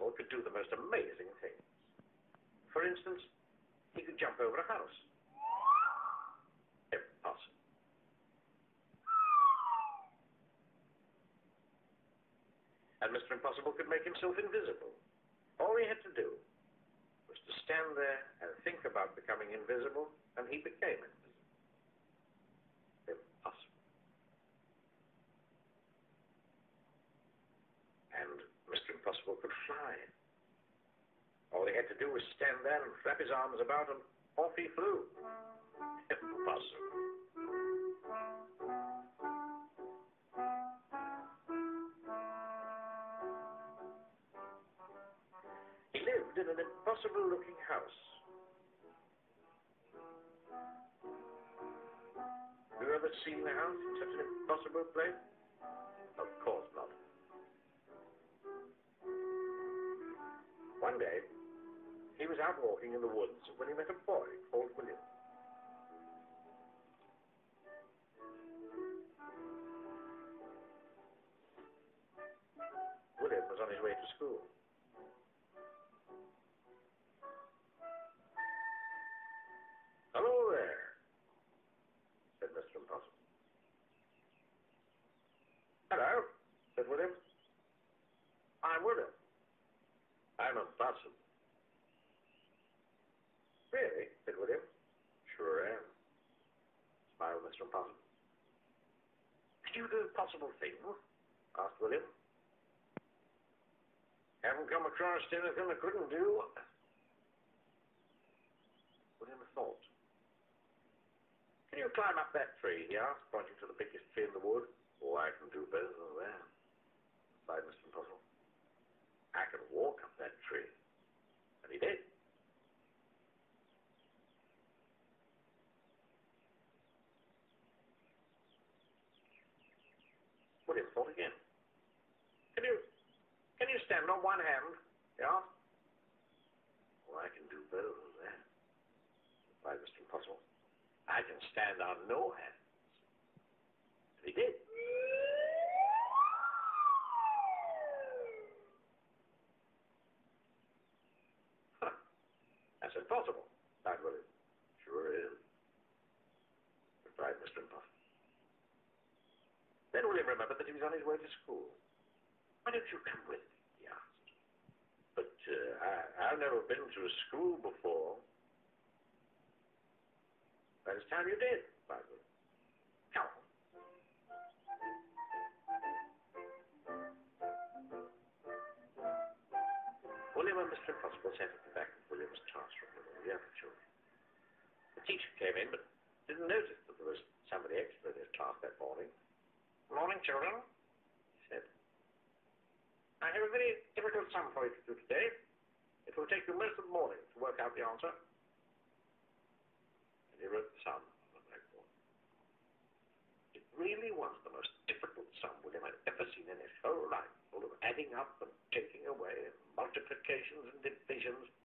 Impossible could do the most amazing things. For instance, he could jump over a house. Impossible. And Mr. Impossible could make himself invisible. All he had to do was to stand there and think about becoming invisible, and he became invisible. Impossible. And Mr. Impossible could fly. All he had to do was stand there and flap his arms about, and off he flew. Impossible. He lived in an impossible-looking house. Have you ever seen a house in such an impossible place? Of course not. One day, he was out walking in the woods when he met a boy called William. William was on his way to school. Hello there, said Mr. Impossible. Hello, said William. I'm William. I'm impossible. Really? Said William. Sure am, smiled Mr. Impossible. Can you do impossible things? Asked William. Haven't come across anything I couldn't do. William thought. Can you climb up that tree? He asked, pointing to the biggest tree in the wood. Oh, I can do better than that, replied Mr. Impossible. I can walk up that tree. And he did. William thought again. Can you stand on one hand? He asked. Oh, I can do better than that, replied Mr. Impossible. I can stand on no hands. And he did. Huh. That's impossible, replied William. Sure is, replied Mr. Impossible. Then William remembered that he was on his way to school. Why don't you come with me? He asked. But I've never been to a school before. By this time you did, replied William. Come on. William and Mr. Impossible sat at the back of William's classroom with all the other children. The teacher came in, but didn't notice that there was somebody extra in his class that morning. Morning, children, he said. I have a very difficult sum for you to do today. It will take you most of the morning to work out the answer. And he wrote the sum on the blackboard. It really was the most difficult sum William had ever seen in his whole life, full of adding up and taking away, and multiplications and divisions,